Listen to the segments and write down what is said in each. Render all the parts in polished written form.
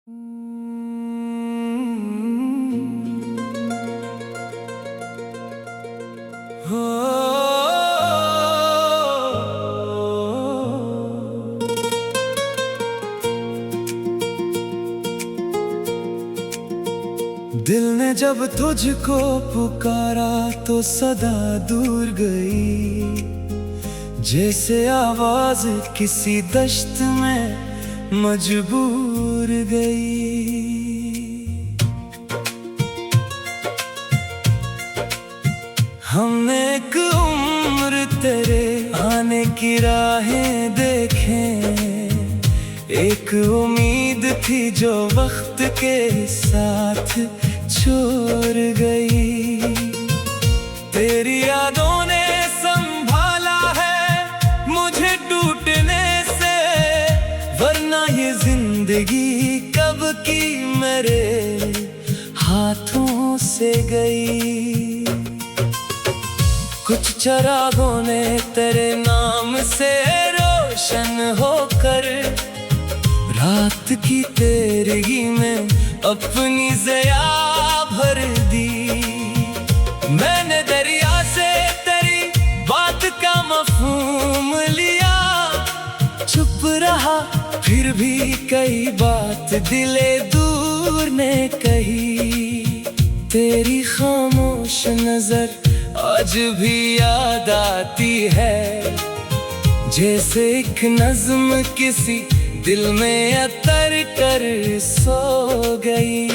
दिल ने जब तुझको पुकारा तो सदा दूर गई, जैसे आवाज किसी दश्त में मजबूर गई। हमने एक उम्र तेरे आने की राहें देखें, एक उम्मीद थी जो वक्त के साथ छोड़ गई। तेरी यादों ने संभाला है मुझे टूटने से, वरना ये जिंदगी कब की मेरे हाथों से गई। कुछ चिरागों ने तेरे नाम से रोशन होकर रात की तेरगी में अपनी ज़िया भर दी। मैंने दरिया से तेरी बात का मफ़हूम लिया, चुप रहा फिर भी कई बात दिले दूर ने कही। तेरी खामोश नजर आज भी याद आती है, जैसे एक नज़्म किसी दिल में अतर कर सो गई।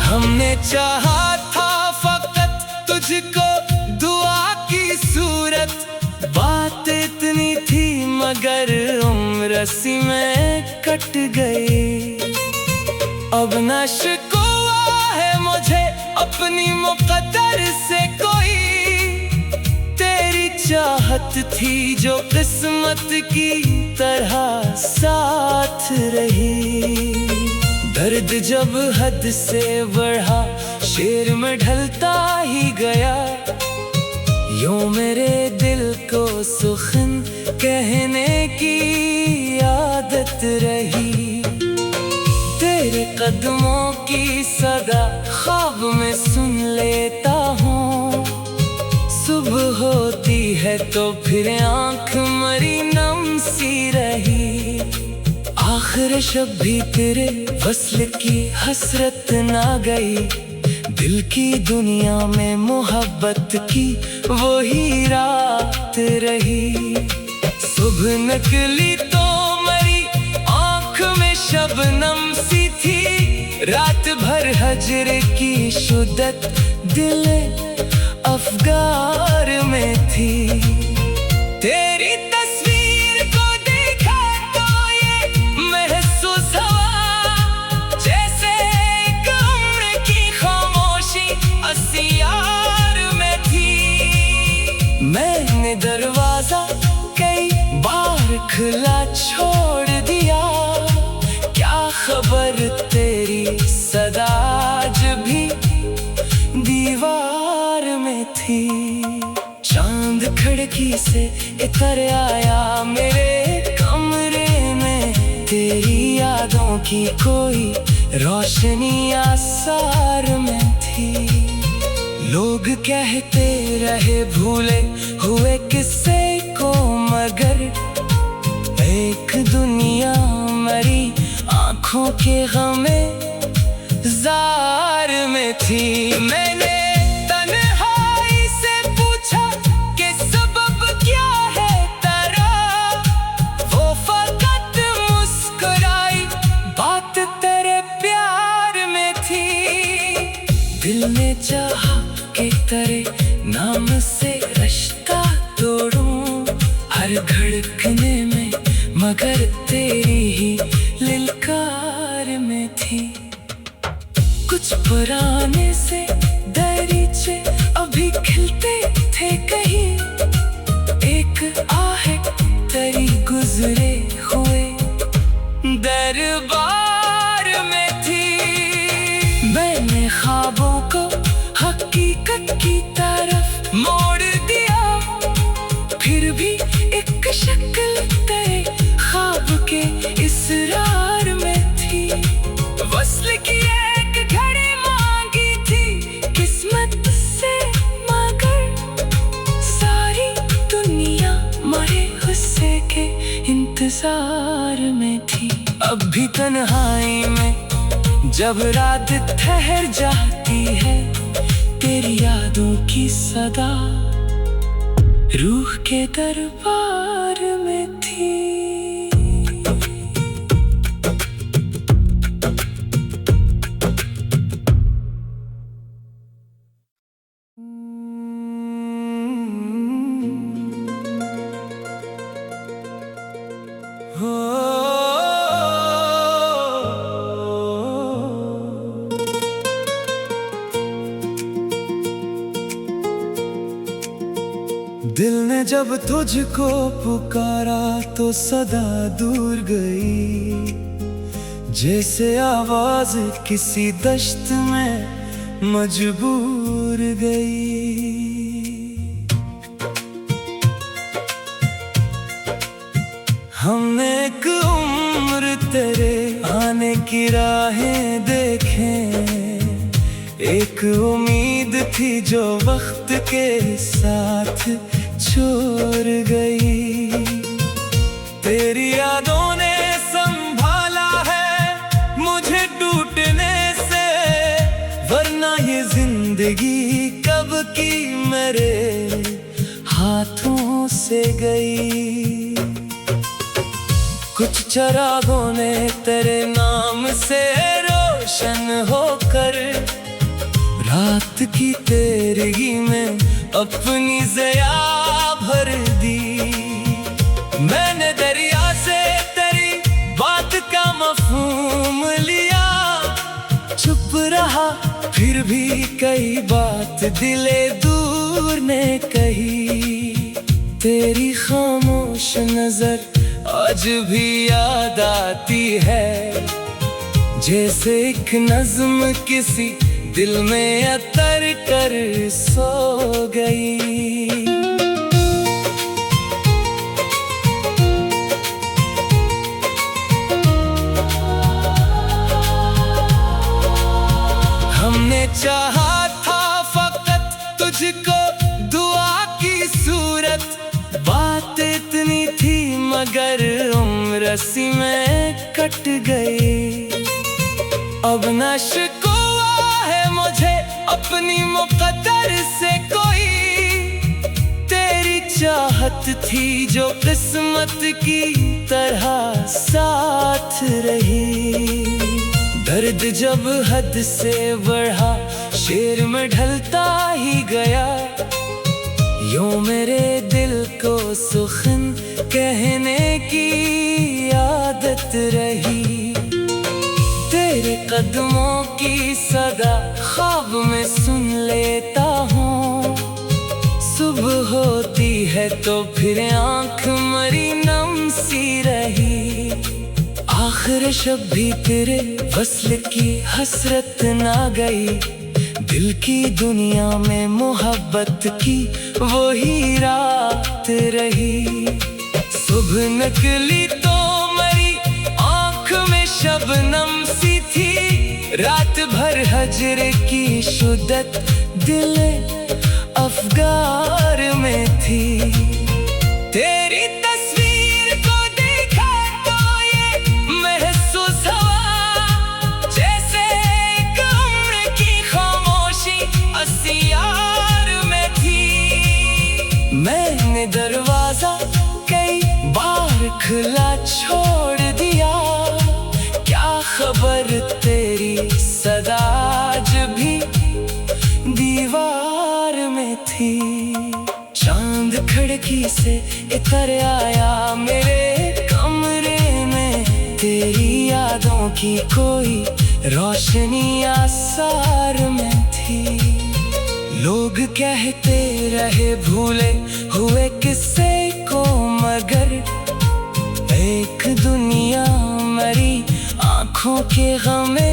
हमने चाहा था फकत तुझको दुआ की सूरत, बात इतनी थी मगर उम्र रस्सी में कट गई। अब न शिकवा है मुझे अपनी मुक़द्दर से कोई, तेरी चाहत थी जो किस्मत की तरह साथ रही। दर्द जब हद से बढ़ा शेर में ढलता ही गया, यूं मेरे दिल को सुखन कहने की आदत रही। तेरे कदमों की सदा ख्वाब में सुन लेता हूँ, सुबह होती है तो फिर आँख मरी नम सी रही। आखिर शब भी तेरे वस्ल की हसरत ना गई, दिल की दुनिया में मोहब्बत की वही रात रही। सुबह निकली तो मेरी आँख में शबनम सी थी, रात भर हजर की शुद्दत दिल अफगार में थी। तेरी तस्वीर को देखा तो ये महसूस हुआ जैसे एक उम्र की खामोशी असियार में थी। मैंने दरवाजा कई बार खुला छोड़ दिया, क्या खबर तेरी सदा आज भी दीवार में थी। चांद खिड़की से इतर आया मेरे कमरे में, तेरी यादों की कोई रोशनी आसार में थी। लोग कहते रहे भूले हुए किस्से को, मगर एक दुनिया मरी आँखों के गमे जार में थी। मैंने तन्हाई से पूछा कि सबब क्या है तेरा, वो फकत मुस्कुराई बात तेरे प्यार में थी। दिल ने चाहा कि तेरे नाम से रिश्ता तोड़ूं हर धड़कने में, मगर तेरी ही लिलकार में थी। कुछ पुराने से दरीचे अभी खिलते थे कहीं, एक आहट तेरी गुजरे हुए दरबार में थी। मैंने ख्वाबों को हकीकत हकीकत की तरफ मोड़ दिया। फिर भी एक शक्ल तेरे ख्वाब के इसरार में थी। वस्ल की एक घड़ी मांगी थी किस्मत से, मगर सारी दुनिया मरे गुस्से के इंतजार में थी। अब भी तन्हाई में जब रात ठहर जाती है, तेरी यादों की सदा रूह के दरबार में थी। दिल ने जब तुझको पुकारा तो सदा दूर गई, जैसे आवाज किसी दश्त में मजबूर गई। हमने एक उम्र तेरे आने की राहें देखें, एक उम्मीद थी जो वक्त के साथ छोड़ गई। तेरी यादों ने संभाला है मुझे टूटने से, वरना ये जिंदगी कब की मेरे हाथों से गई। कुछ चिरागों ने तेरे नाम से रोशन होकर रात की तेरगी में अपनी ज़िया भर दी। मैंने दरिया से तेरी बात का मफ़हूम लिया, चुप रहा फिर भी कई बात दिले दूर ने कही। तेरी खामोश नजर आज भी याद आती है, जैसे एक नज़्म किसी दिल में अतर कर सो गई। हमने चाहा था फकत तुझको दुआ की सूरत, बात इतनी थी मगर उम्र रस्सी में कट गई। अब न शिकवा है मुझे अपनी मुक़द्दर से कोई, तेरी चाहत थी जो किस्मत की तरह साथ रही। दर्द जब हद से बढ़ा शेर में ढलता ही गया, यूं मेरे दिल को सुखन कहने की आदत रही। तेरे कदमों की सदा ख्वाब में सुन लेता हूँ, सुबह होती है तो फिर आँख मरी नम सी रही। आखिर शब भी तेरे वस्ल की हसरत ना गई, दिल की दुनिया में मोहब्बत की वही रात रही। सुबह निकली तो मेरी आँख में शबनम सी थी, रात भर हजर की शुद्दत दिल अफगार में थी। तेरी तस्वीर को देखा तो ये महसूस हुआ, जैसे एक उम्र की खामोशी असियार में थी। मैंने दरवाजा कई बार खुला छोड़ दिया, क्या खबर तेरी सदा आज भी दीवार में थी। चांद खिड़की से इतर आया मेरे कमरे में, तेरी यादों की कोई रोशनी आसार में थी। लोग कहते रहे भूले हुए किस्से को, मगर एक दुनिया मरी आँखों के गमे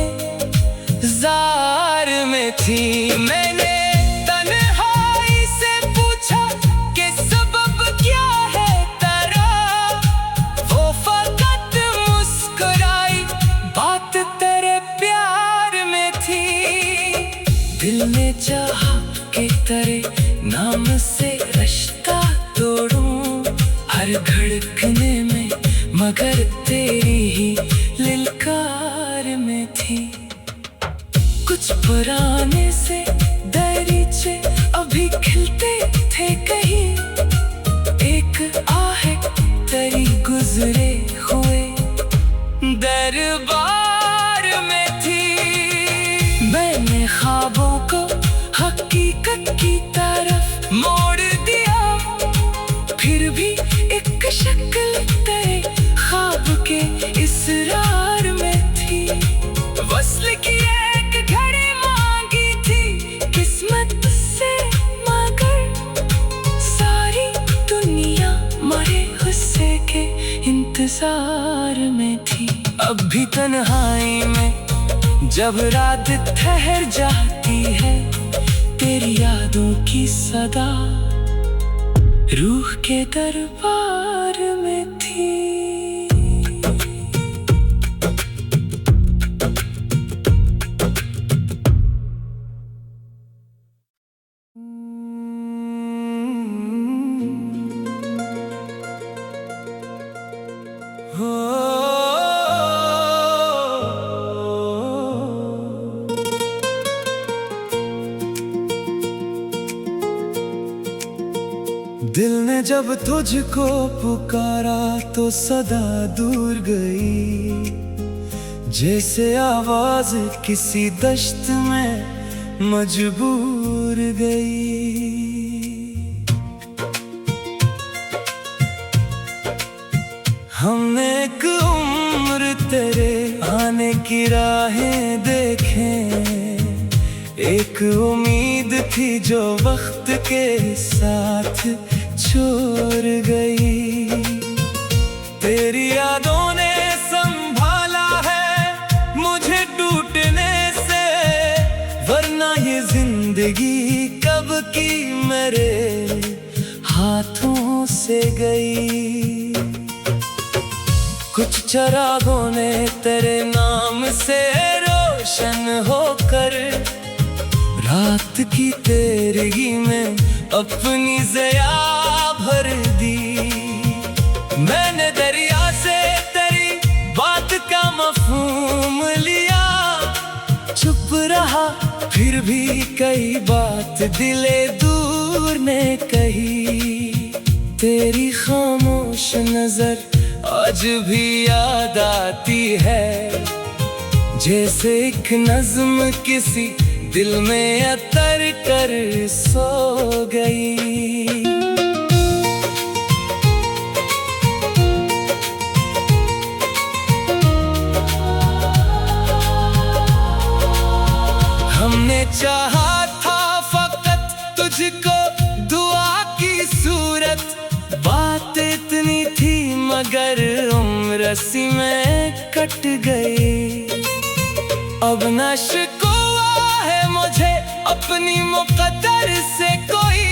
जार में थी। मैंने तन चाहा कि तेरे नाम से रिश्ता तोड़ूं हर धड़कने में, मगर तेरी ही लिलकार में थी। कुछ पुराने से दरीचे अभी खिलते थे कहीं, एक आहें तेरी गुजरे हुए दरबार में थी। मैंने ख्वाबों को हकीकत की तरफ मोड़ दिया, फिर भी एक शक्ल तेरे ख्वाब के इसरार में थी। वस्ल की एक घड़ी मांगी थी किस्मत से, मगर सारी दुनिया मेरे गुस्से के इंतजार में थी। अब भी तन्हाई में जब रात ठहर जाती है, तेरी यादों की सदा रूह के दरबार में थी। दिल ने जब तुझको पुकारा तो सदा दूर गई, जैसे आवाज किसी दश्त में मजबूर गई। हमने एक उम्र तेरे आने की राहें देखें, एक उम्मीद थी जो वक्त के साथ छोड़ गई। तेरी यादों ने संभाला है मुझे टूटने से, वरना ये जिंदगी कब की मेरे हाथों से गई। कुछ चिरागों ने तेरे नाम से रोशन होकर रात की तेरगी में अपनी ज़िया भर दी। मैंने दरिया से तेरी बात का मफ़हूम लिया, चुप रहा फिर भी कई बात दिले दूर ने कही। तेरी खामोश नजर आज भी याद आती है, जैसे एक नज़्म किसी दिल में अतर कर सो गई। हमने चाहा था फकत तुझको दुआ की सूरत, बात इतनी थी मगर उम्र सी में कट गई। अब न शिकवा है मुझे अपनी मुक़द्दर से कोई,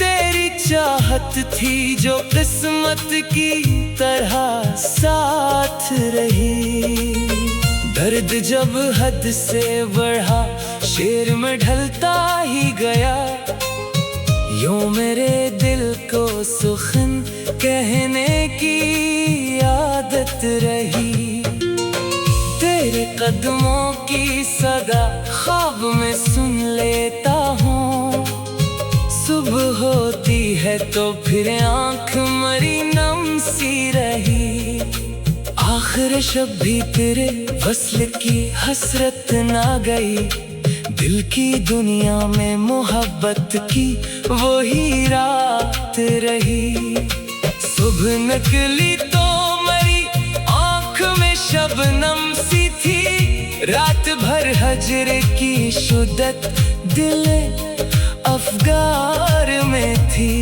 तेरी चाहत थी जो किस्मत की तरह साथ रही। दर्द जब हद से बढ़ा शेर में ढलता ही गया, यूं मेरे दिल को सुखन कहने की आदत रही। तेरे कदमों की सदा ख्वाब में सुन लेता हूँ, सुबह होती है तो फिर आँख मरी नम सी रही। आखिर शब भी तेरे वस्ल की हसरत ना गई, दिल की दुनिया में मोहब्बत की वही रात रही। सुबह निकली तो मेरी आँख में शबनम सी थी, रात भर हजर की शुद्दत दिल अफगार में थी।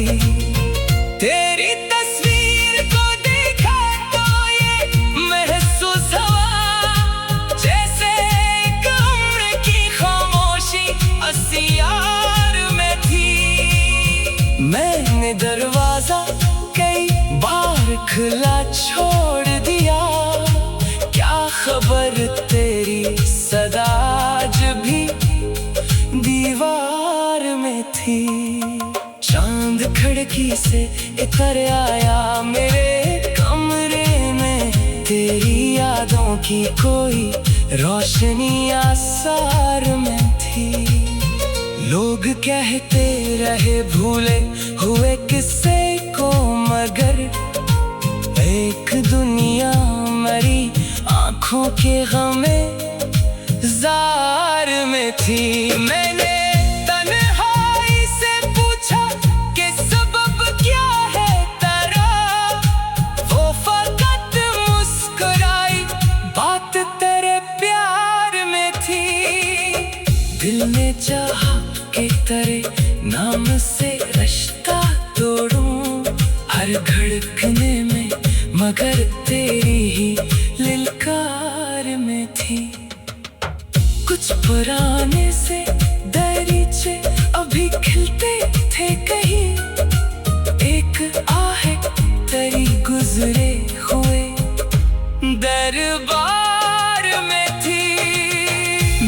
तेरी तस्वीर को देखा तो ये महसूस हुआ, जैसे एक उम्र की खामोशी असियार में थी। मैंने दरवाजा कई बार खुला छोड़ दिया, क्या खबर तेरी सदा आज भी दीवार दीवार में थी। चांद खिड़की से इतर आया मेरे कमरे में, तेरी यादों की कोई रोशनी आसार में थी। लोग कहते रहे भूले हुए किस्से को, मगर एक दुनिया मरी आंखों के गमे जार में थी। मैंने तन्हाई से पूछा कि सबब क्या है तेरा, वो फकत मुस्कुराई, बात तेरे प्यार में थी। दिल ने चाहा कि तेरे नाम से रिश्ता तोड़ूं हर धड़कने में, मगर तेरी ही लिलकार में थी। कुछ पुराने से दरीचे अभी खिलते थे कहीं, एक आहें तेरी गुजरे हुए दरबार में थी।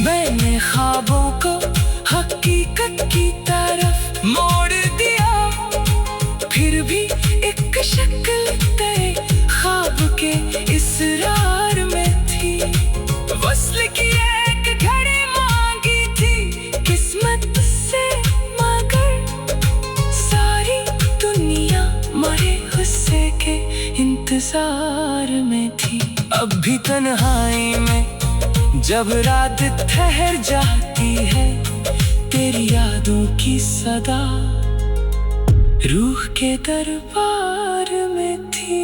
मैंने ख्वाबों को हकीकत की तरफ मोड़ दिया, फिर भी एक शक्ल तेरे ख्वाब के इसरार में थी। वस्ल की एक घड़ी मांगी थी किस्मत से, मगर सारी दुनिया मरे गुस्से के इंतजार में थी। अब भी तन्हाई में जब रात ठहर जाती है, तेरी यादों की सदा रूह के दरबार में थी।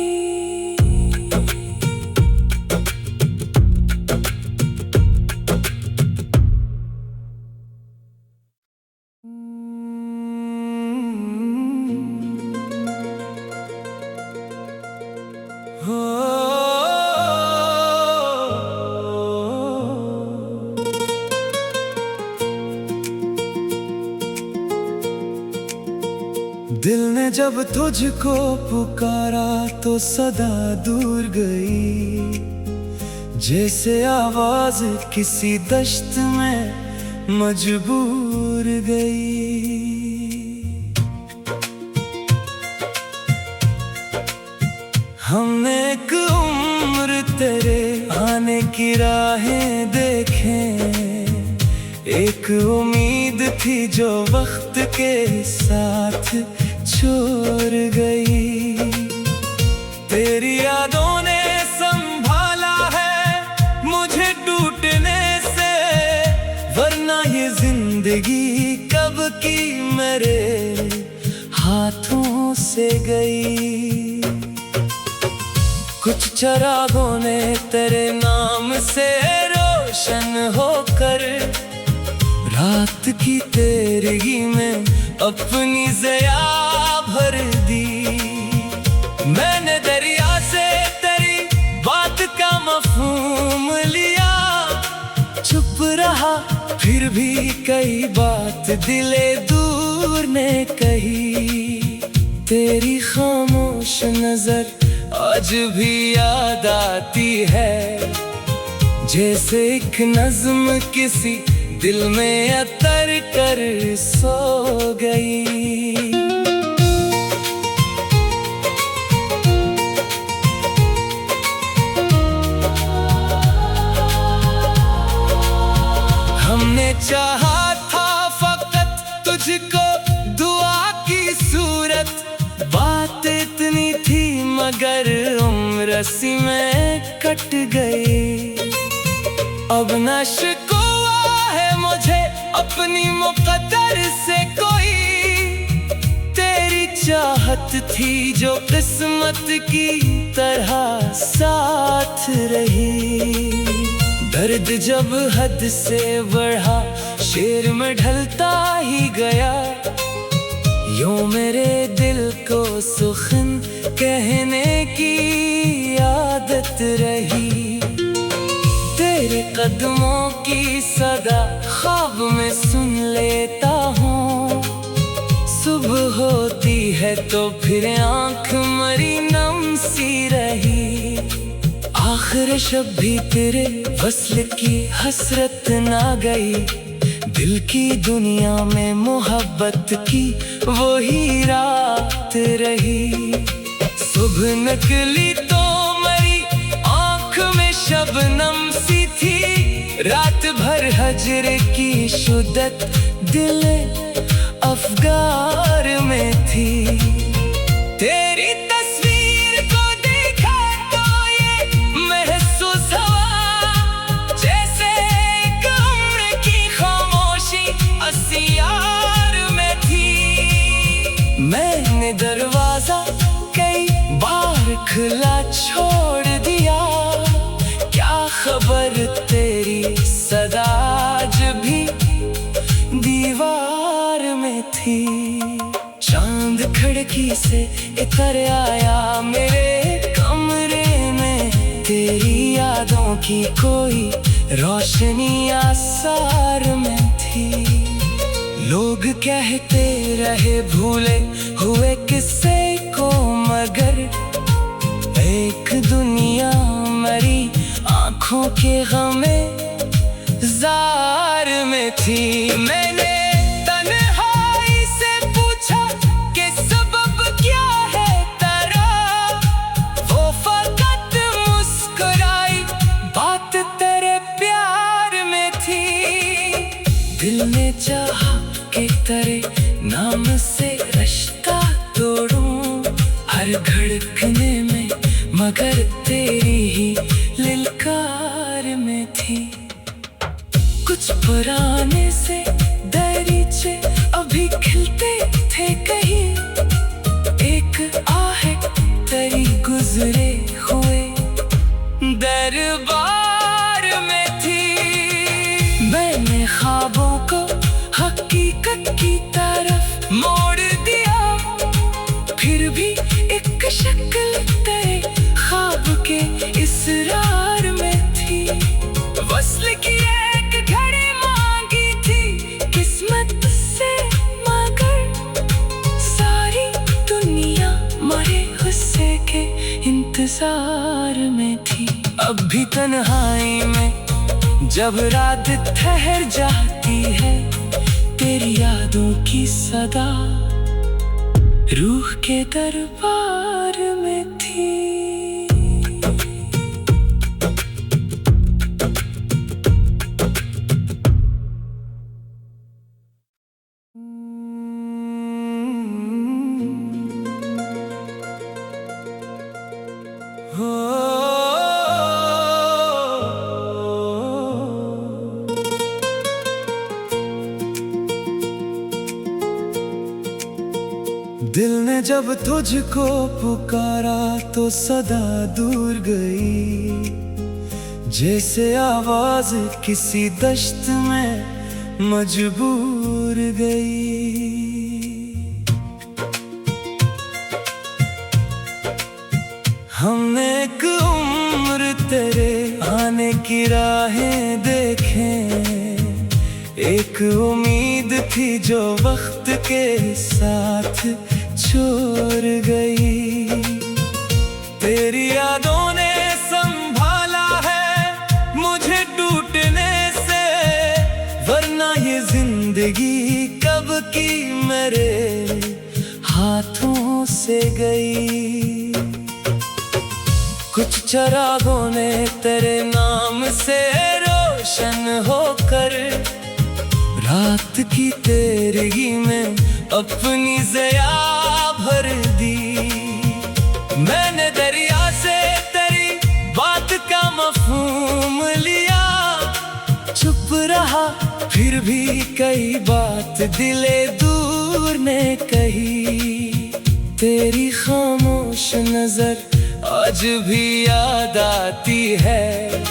दिल ने जब तुझको पुकारा तो सदा दूर गई, जैसे आवाज किसी दश्त में मजबूर गई। हमने एक उम्र तेरे आने की राहें देखें, एक उम्मीद थी जो वक्त के साथ छोड़ गई। तेरी यादों ने संभाला है मुझे टूटने से, वरना ये जिंदगी कब की मेरे हाथों से गई। कुछ चिरागों ने तेरे नाम से रोशन होकर रात की तेरगी में अपनी ज़िया भर दी। मैंने दरिया से तेरी बात का मफ़हूम लिया, चुप रहा फिर भी कई बात दिले दूर ने कही। तेरी खामोश नजर आज भी याद आती है, जैसे एक नज़्म किसी दिल में अतर कर सो गई। हमने चाहा था फकत तुझको दुआ की सूरत, बात इतनी थी मगर उम्र सी में कट गई। अब न शिकवा है मुझे अपनी मुक़द्दर से कोई, तेरी चाहत थी जो किस्मत की तरह साथ रही। दर्द जब हद से बढ़ा शेर में ढलता ही गया, यूं मेरे दिल को सुखन कहने की आदत रही। तेरे कदमों की सदा ख्वाब में सुन लेता हूँ, सुबह होती है तो फिर आँख मरी नम सी रही। आखिर शब भी तेरे वस्ल की हसरत ना गई, दिल की दुनिया में मोहब्बत की वही रात रही। सुबह निकली तो मरी आँख में शबनम सी थी, रात भर हजर की शुद्दत दिल अफगार में थी। तेरी तस्वीर को देखा तो ये महसूस हुआ जैसे एक उम्र की खामोशी असियार में थी। मैंने दरवाजा कई बार खुला छोड़ दिया, क्या खबर तेरी सदा आज भी दीवार में थी। चांद खिड़की से इतर आया मेरे कमरे में, तेरी यादों की कोई रोशनी आसार में थी। लोग कहते रहे भूले हुए किस्से को, मगर एक दुनिया मरी आंखों के गमे जार में थी। मैंने तन्हाई से पूछा कि सबब क्या है तेरा, वो फकत मुस्कुराई बात तेरे प्यार में थी। दिल ने चाहा कि तेरे नाम से रिश्ता तोड़ूं हर धड़कने में, मगर तेरी ही लिलकार में थी। कुछ पुराने से दरीचे अभी खिलते थे कहीं, एक आहट तेरी गुजरे हुए दरबार में थी। मैंने ख्वाबों को हकीकत की तरफ मोड़ दिया, फिर भी एक शक्ल तेरे ख्वाब के इसरार में थी। वस्ल की एक घड़ी मांगी थी किस्मत से, मगर सारी दुनिया मरे गुस्से के इंतजार में थी। अब भी तन्हाई में जब रात ठहर जाती है, तेरी यादों की सदा रूह के दरबार में थी। दिल ने जब तुझको पुकारा तो सदा दूर गई, जैसे आवाज किसी दश्त में मजबूर गई। हमने एक उम्र तेरे आने की राहें देखें, एक उम्मीद थी जो वक्त के साथ छोड़ गई। तेरी यादों ने संभाला है मुझे टूटने से, वरना ये जिंदगी कब की मेरे हाथों से गई। कुछ चिरागों ने तेरे नाम से रोशन होकर रात की तेरगी में अपनी ज़िया भर दी। मैंने दरिया से तेरी बात का मफ़हूम लिया, चुप रहा फिर भी कई बात दिले दूर ने कही। तेरी खामोश नजर आज भी याद आती है,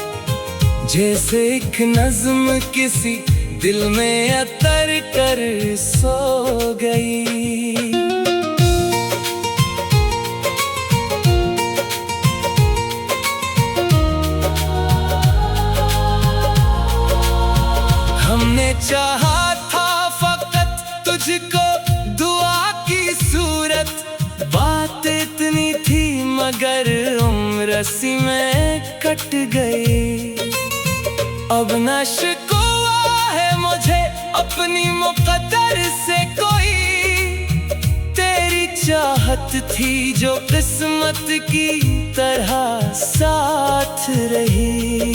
जैसे एक नज़्म किसी दिल में अतर कर सो गई। हमने चाहा था फकत तुझको दुआ की सूरत, बात इतनी थी मगर उम्र सी में कट गई। अब न शिकवा है मुझे अपनी मुक़द्दर से कोई तेरी चाहत थी जो किस्मत की तरह साथ रही।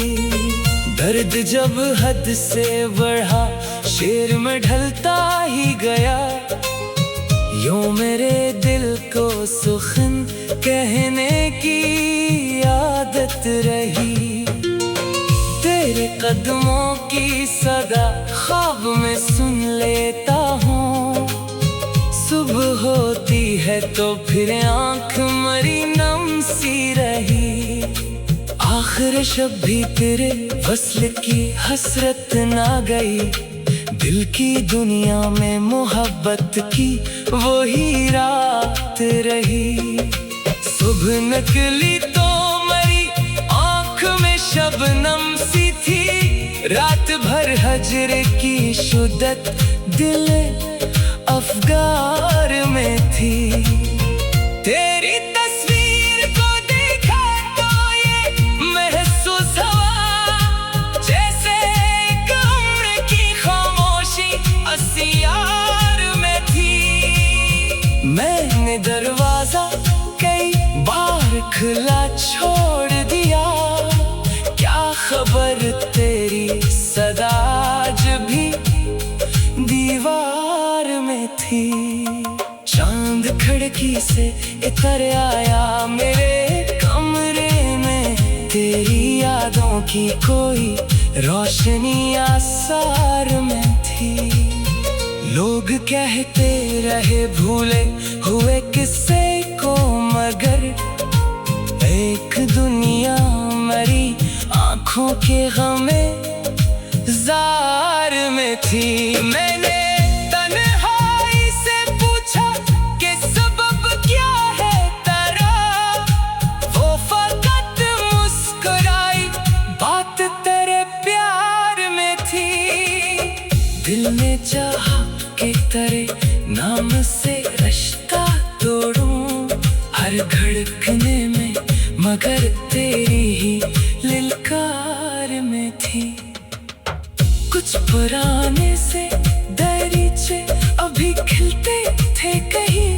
दर्द जब हद से बढ़ा शेर में ढलता ही गया, यूं मेरे दिल को सुखन कहने की आदत रही। तेरे कदमों की सदा ख्वाब में सुन लेता हूँ, सुबह होती है तो फिर आँख मरी नम सी रही। आखिर शब भी तेरे वस्ल की हसरत ना गई, दिल की दुनिया में मोहब्बत की वही रात रही। सुबह निकली तो मेरी आँख में शबनम सी थी, रात भर हजर की शुद्दत दिल अफगार में थी। तेरी तस्वीर को देखा तो ये महसूस हुआ जैसे एक उम्र की खामोशी असियार में थी। मैंने दरवाजा कई बार खुला छोड़ दिया, क्या खबर तेरी सदा आज भी दीवार में थी। चांद खिड़की से इतर आया मेरे कमरे में, तेरी यादों की कोई रोशनी आसार में थी। लोग कहते रहे भूले हुए किस्से को, मगर एक दुनिया मरी आँखों के गमे जार में थी। मैंने तन्हाई से पूछा कि सबब क्या है तेरा, वो फकत मुस्कुराई बात तेरे प्यार में थी। दिल ने चाहा कि तेरे नाम से रिश्ता तोड़ूं हर धड़कने में, मगर तेरी ही लिलकार में थी। कुछ पुराने से दरीचे अभी खिलते थे कहीं,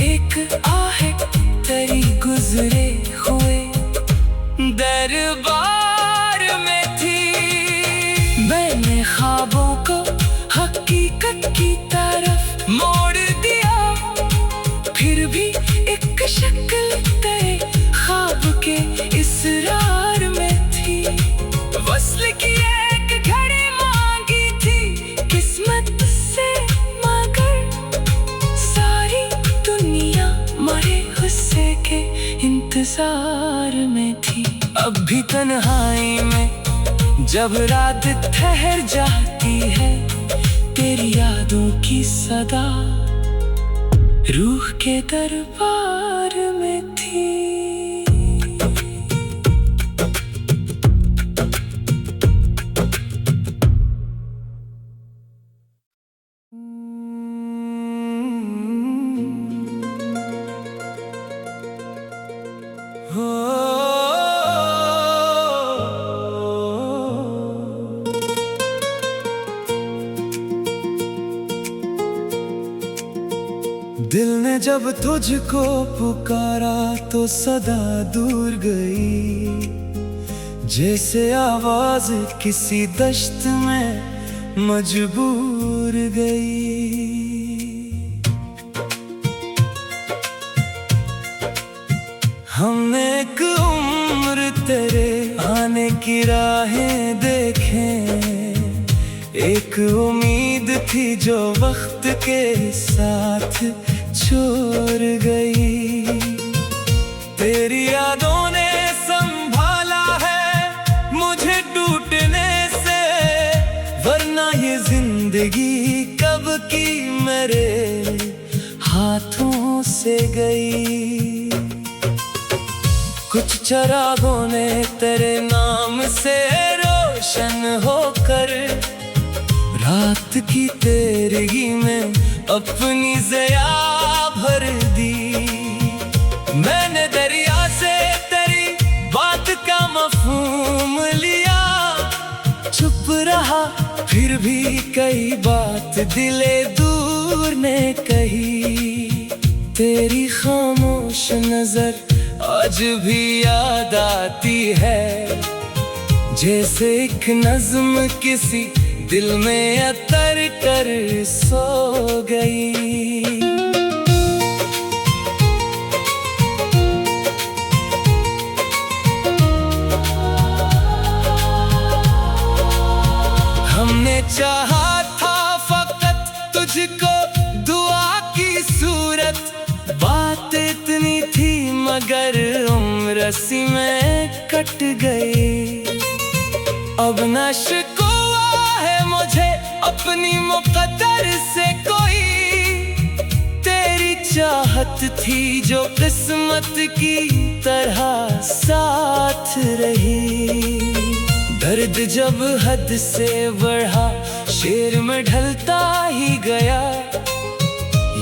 एक आहट तेरी गुजरे हुए दरबार में थी। मैंने ख्वाबों को हकीकत की तरफ मोड़ दिया, फिर भी एक शक्ल तेरे ख्वाब के इसरार में थी। वस्ल की एक घड़ी मांगी थी किस्मत से, मगर सारी दुनिया मरे गुस्से के इंतजार में थी। अब भी तन्हाई में जब रात ठहर जाती है, तेरी यादों की सदा रूह के दरबार में थी। दिल ने जब तुझको पुकारा तो सदा दूर गई, जैसे आवाज किसी दश्त में मजबूर गई। हमने एक उम्र तेरे आने की राहें देखें, एक उम्मीद थी जो वक्त के साथ छोड़ गई। तेरी यादों ने संभाला है मुझे टूटने से, वरना ये जिंदगी कब की मेरे हाथों से गई। कुछ चिरागों ने तेरे नाम से रोशन होकर रात की तेरगी में अपनी ज़िया भर दी। मैंने दरिया से तेरी बात का मफ़हूम लिया, चुप रहा फिर भी कई बात दिले दूर ने कही। तेरी खामोश नजर आज भी याद आती है, जैसे एक नज्म किसी दिल में अतर कर सो गई। हमने चाहा था फकत तुझको दुआ की सूरत, बात इतनी थी मगर उम्र सी में कट गई। अब न शिकवा है मुझे अपनी मुक़द्दर से कोई, तेरी चाहत थी जो किस्मत की तरह साथ रही। दर्द जब हद से बढ़ा शेर में ढलता ही गया,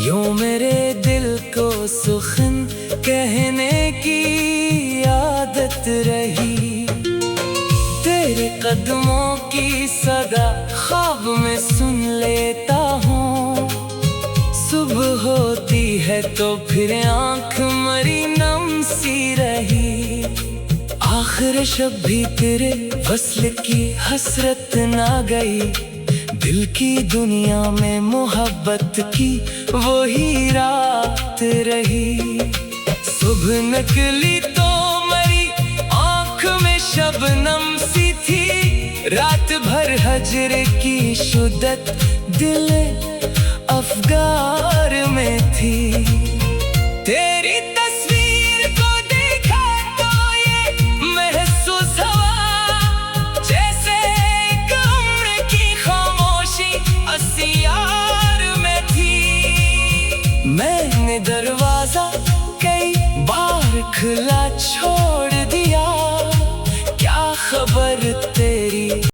यूं मेरे दिल को सुखन कहने की आदत रही। तेरे कदमों की सदा ख्वाब में सुन लेता हूँ, सुबह होती है तो फिर आँख मरी नम सी रही। आखिर शब भी तेरे वस्ल की हसरत ना गई, दिल की दुनिया में मोहब्बत की वही रात रही। सुबह निकली तो मेरी आँख में शबनम सी थी, रात भर हजर की शुद्दत दिल अफगान